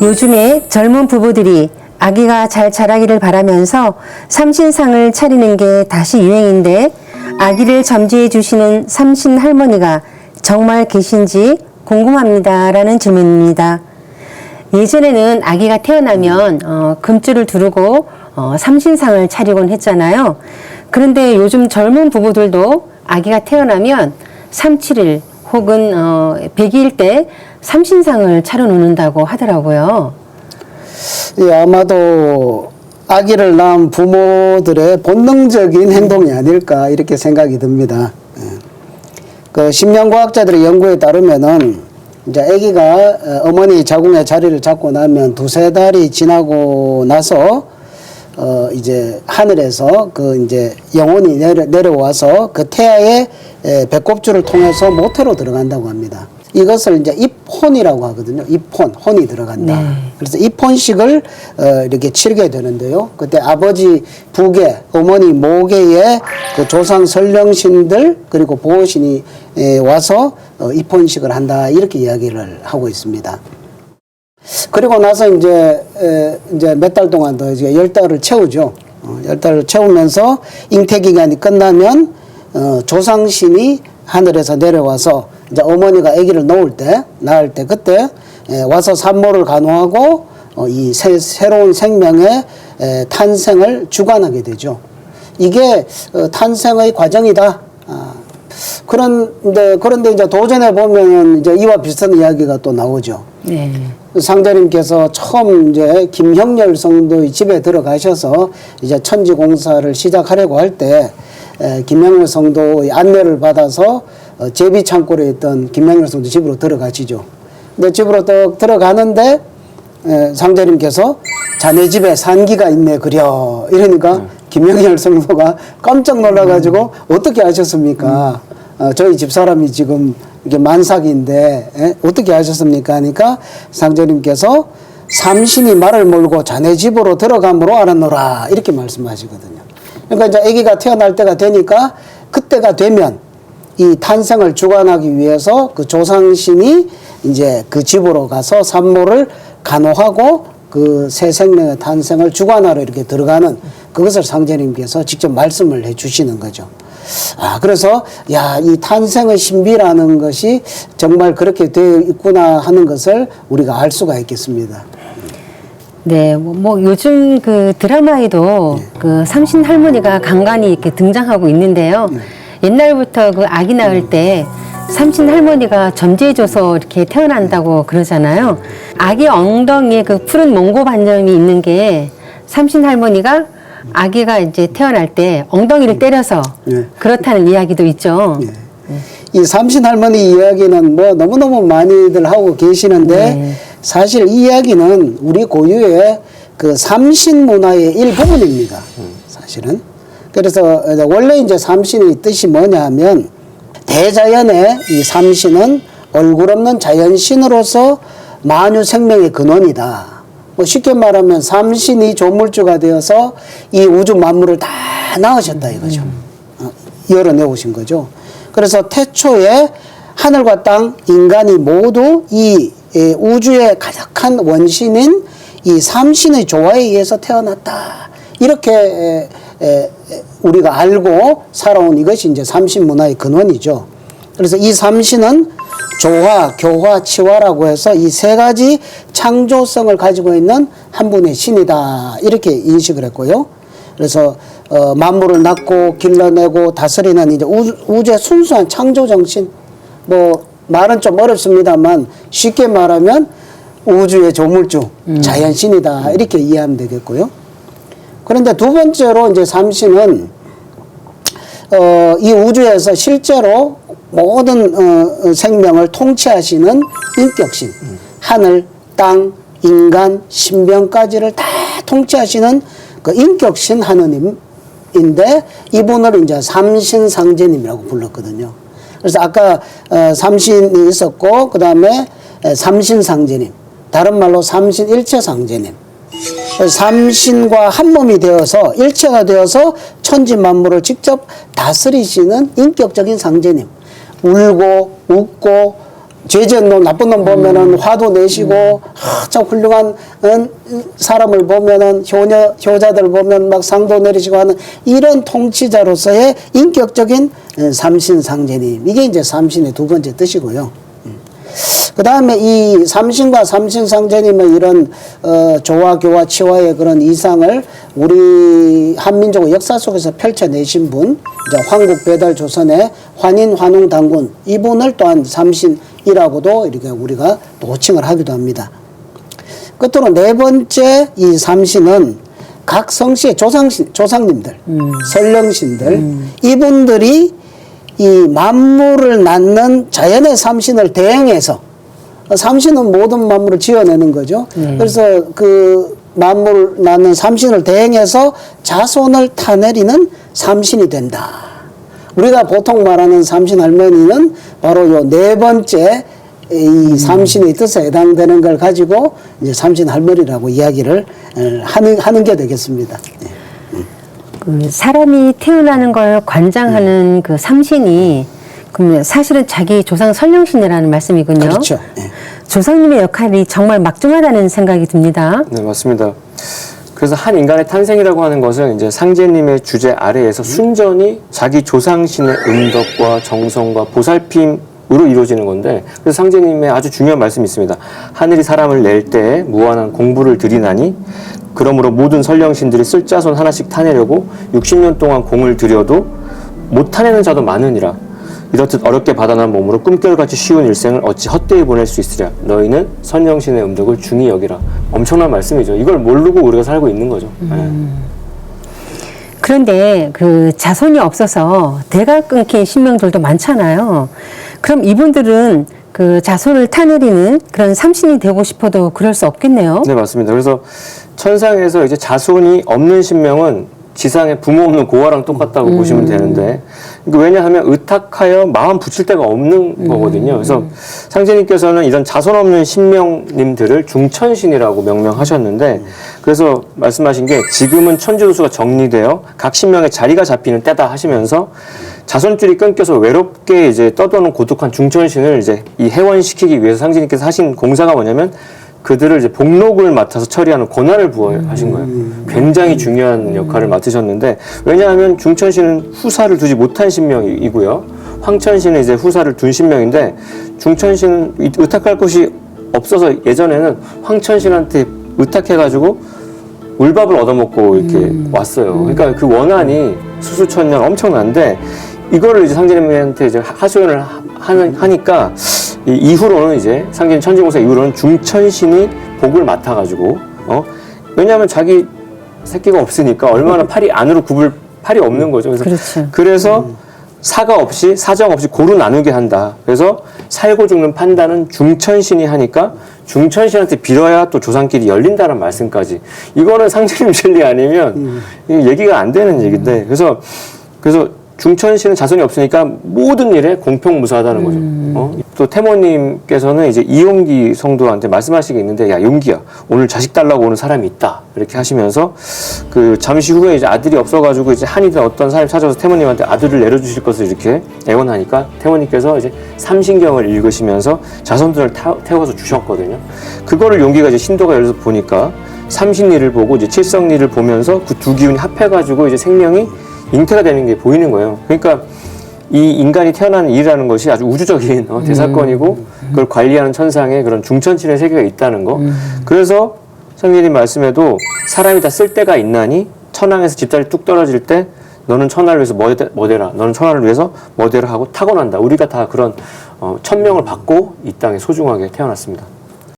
요즘에 젊은 부부들이 아기가 잘 자라기를 바라면서 삼신상을 차리는 게 다시 유행인데 아기를 점지해 주시는 삼신 할머니가 정말 계신지 궁금합니다. 라는 질문입니다. 예전에는 아기가 태어나면 금줄을 두르고 삼신상을 차리곤 했잖아요. 그런데 요즘 젊은 부부들도 아기가 태어나면 37일 혹은 100일 때 삼신상을 차려놓는다고 하더라고요. 예, 아마도 아기를 낳은 부모들의 본능적인 행동이 아닐까 이렇게 생각이 듭니다. 예. 그 심령과학자들의 연구에 따르면은 이제 아기가 어머니 자궁의 자리를 잡고 나면 두세 달이 지나고 나서 이제 하늘에서 그 이제 영혼이 내려와서 그 태아의 배꼽줄을 통해서 모태로 들어간다고 합니다. 이것을 이제 입혼이라고 하거든요. 입혼, 혼이 들어간다. 네. 그래서 입혼식을 이렇게 치르게 되는데요. 그때 아버지 부계, 어머니 모계의 그 조상 설령신들 그리고 보호신이 와서 입혼식을 한다 이렇게 이야기를 하고 있습니다. 그리고 나서 이제 몇 달 동안 더 이제 10달을 채우죠. 10달을 채우면서 잉태 기간이 끝나면 조상신이 하늘에서 내려와서 이제 어머니가 아기를 낳을 때 그때 와서 산모를 간호하고 이 새로운 생명의 탄생을 주관하게 되죠. 이게 탄생의 과정이다. 그런데 이제 도전해 보면 이제 이와 비슷한 이야기가 또 나오죠. 네. 상자님께서 처음 이제 김형렬 성도의 집에 들어가셔서 이제 천지 공사를 시작하려고 할 때 김형렬 성도의 안내를 받아서 제비 창고에 있던 김형렬 성도 집으로 들어가시죠. 근데 집으로 또 들어가는데 상자님께서 자네 집에 산기가 있네 그려 이러니까 김형렬 성도가 깜짝 놀라가지고 어떻게 아셨습니까? 저희 집사람이 지금 이게 만삭인데 어떻게 하셨습니까? 하니까 상제님께서 삼신이 말을 몰고 자네 집으로 들어감으로 알았노라 이렇게 말씀하시거든요. 그러니까 이제 아기가 태어날 때가 되니까 그때가 되면 이 탄생을 주관하기 위해서 그 조상신이 이제 그 집으로 가서 산모를 간호하고 그 새 생명의 탄생을 주관하러 이렇게 들어가는 그것을 상제님께서 직접 말씀을 해 주시는 거죠. 그래서, 이 탄생의 신비라는 것이 정말 그렇게 되어 있구나 하는 것을 우리가 알 수가 있겠습니다. 네, 뭐 요즘 그 드라마에도 그 삼신 할머니가 간간히 이렇게 등장하고 있는데요. 옛날부터 그 아기 낳을 때 삼신 할머니가 점지해줘서 이렇게 태어난다고 그러잖아요. 아기 엉덩이에 그 푸른 몽고 반점이 있는 게 삼신 할머니가 아기가 이제 태어날 때 엉덩이를 때려서 그렇다는 이야기도 있죠. 이 삼신 할머니 이야기는 뭐 너무너무 많이들 하고 계시는데 사실 이 이야기는 우리 고유의 그 삼신 문화의 일부분입니다. 사실은. 그래서 원래 이제 삼신의 뜻이 뭐냐 하면 대자연의 이 삼신은 얼굴 없는 자연신으로서 만유 생명의 근원이다. 뭐 쉽게 말하면 삼신이 조물주가 되어서 이 우주 만물을 다 낳으셨다 이거죠. 열어내오신 거죠. 그래서 태초에 하늘과 땅, 인간이 모두 이 우주의 가득한 원신인 이 삼신의 조화에 의해서 태어났다. 이렇게 우리가 알고 살아온 이것이 이제 삼신 문화의 근원이죠. 그래서 이 삼신은 조화, 교화, 치화라고 해서 이 세 가지 창조성을 가지고 있는 한 분의 신이다. 이렇게 인식을 했고요. 그래서 만물을 낳고 길러내고 다스리는 이제 우주의 순수한 창조 정신. 뭐 말은 좀 어렵습니다만 쉽게 말하면 우주의 조물주, 자연신이다. 이렇게 이해하면 되겠고요. 그런데 두 번째로 이제 삼신은 이 우주에서 실제로 모든 생명을 통치하시는 인격신, 하늘, 땅, 인간, 신병까지를 다 통치하시는 그 인격신 하느님인데 이분을 이제 삼신상제님이라고 불렀거든요. 그래서 아까 삼신이 있었고 그 다음에 삼신상제님, 다른 말로 삼신일체상제님. 삼신과 한 몸이 되어서 일체가 되어서 천지 만물을 직접 다스리시는 인격적인 상제님. 울고 웃고 죄지은 놈, 나쁜 놈 보면은 화도 내시고, 저 훌륭한 사람을 보면은 효자들 보면 막 상도 내리시고 하는 이런 통치자로서의 인격적인 삼신상제님. 이게 이제 삼신의 두 번째 뜻이고요. 그 다음에 이 삼신과 삼신상제님의 이런 조화, 교화, 치화의 그런 이상을 우리 한민족의 역사 속에서 펼쳐내신 분, 이제 황국배달조선의 환인, 환웅, 당군, 이분을 또한 삼신이라고도 이렇게 우리가 또 호칭을 하기도 합니다. 끝으로 네 번째 이 삼신은 각 성씨의 조상님들, 설령신들, 이분들이 이 만물을 낳는 자연의 삼신을 대행해서, 삼신은 모든 만물을 지어내는 거죠. 그래서 그 만물을 낳는 삼신을 대행해서 자손을 타내리는 삼신이 된다. 우리가 보통 말하는 삼신 할머니는 바로 요 네 번째 이 삼신의 뜻에 해당되는 걸 가지고 이제 삼신 할머니라고 이야기를 하는 게 되겠습니다. 그 사람이 태어나는 걸 관장하는 그 삼신이 그러면 사실은 자기 조상 설령신이라는 말씀이군요. 그렇죠. 네. 조상님의 역할이 정말 막중하다는 생각이 듭니다. 네, 맞습니다. 그래서 한 인간의 탄생이라고 하는 것은 이제 상제님의 주제 아래에서 순전히 자기 조상신의 음덕과 정성과 보살핌으로 이루어지는 건데, 그래서 상제님의 아주 중요한 말씀이 있습니다. 하늘이 사람을 낼 때에 무한한 공부를 들이나니 그러므로 모든 설령신들이 쓸 자손 하나씩 타내려고 60년 동안 공을 들여도 못 타내는 자도 많으니라. 이렇듯 어렵게 받아난 몸으로 꿈결같이 쉬운 일생을 어찌 헛되이 보낼 수 있으랴. 너희는 선령신의 음덕을 중히 여기라. 엄청난 말씀이죠. 이걸 모르고 우리가 살고 있는 거죠. 그런데 그 자손이 없어서 대가 끊긴 신명들도 많잖아요. 그럼 이분들은 그 자손을 타내리는 그런 삼신이 되고 싶어도 그럴 수 없겠네요. 네, 맞습니다. 그래서 천상에서 이제 자손이 없는 신명은 지상에 부모 없는 고아랑 똑같다고 보시면 되는데, 왜냐하면 의탁하여 마음 붙일 데가 없는 거거든요. 그래서 상제님께서는 이런 자손 없는 신명님들을 중천신이라고 명명하셨는데, 그래서 말씀하신 게 지금은 천지도수가 정리되어 각 신명에 자리가 잡히는 때다 하시면서 자손줄이 끊겨서 외롭게 이제 떠도는 고독한 중천신을 이제 이 해원시키기 위해서 상제님께서 하신 공사가 뭐냐면 그들을 이제 복록을 맡아서 처리하는 권한을 부여하신 거예요. 굉장히 중요한 역할을 맡으셨는데, 왜냐하면 중천신은 후사를 두지 못한 신명이고요. 황천신은 이제 후사를 둔 신명인데, 중천신은 의탁할 곳이 없어서 예전에는 황천신한테 의탁해가지고 울밥을 얻어먹고 이렇게 왔어요. 그러니까 그 원한이 수수천년 엄청난데, 이거를 이제 상제님한테 이제 하소연을 하니까, 이후로는 이제 상제님 천지공사 이후로는 중천신이 복을 맡아가지고, 왜냐하면 자기 새끼가 없으니까 얼마나 팔이 안으로 굽을 팔이 없는 거죠. 그래서 사가 없이 사정 없이 고루 나누게 한다. 그래서 살고 죽는 판단은 중천신이 하니까 중천신한테 빌어야 또 조상끼리 열린다는 말씀까지. 이거는 상제님 진리 아니면 얘기가 안 되는 얘기인데, 그래서 중천신은 자손이 없으니까 모든 일에 공평무사하다는 거죠. 또 태모님께서는 이제 이용기 성도한테 말씀하시게 있는데, 야, 용기야, 오늘 자식 달라고 오는 사람이 있다. 이렇게 하시면서 그 잠시 후에 이제 아들이 없어가지고 이제 한이든 어떤 사람이 찾아서 태모님한테 아들을 내려주실 것을 이렇게 애원하니까 태모님께서 이제 삼신경을 읽으시면서 자손들을 태워서 주셨거든요. 그거를 용기가 이제 신도가 열려서 보니까 삼신리를 보고 이제 칠성리를 보면서 그 두 기운이 합해가지고 이제 생명이 잉태가 되는 게 보이는 거예요. 그러니까 이 인간이 태어나는 일이라는 것이 아주 우주적인 대사건이고, 그걸 관리하는 천상에 그런 중천신의 세계가 있다는 거. 그래서 성경님 말씀에도 사람이 다 쓸 때가 있나니 천왕에서 집자리 뚝 떨어질 때 너는 천하를 위해서 뭐되라, 너는 천하를 위해서 뭐되라 하고 타고난다. 우리가 다 그런 천명을 받고 이 땅에 소중하게 태어났습니다.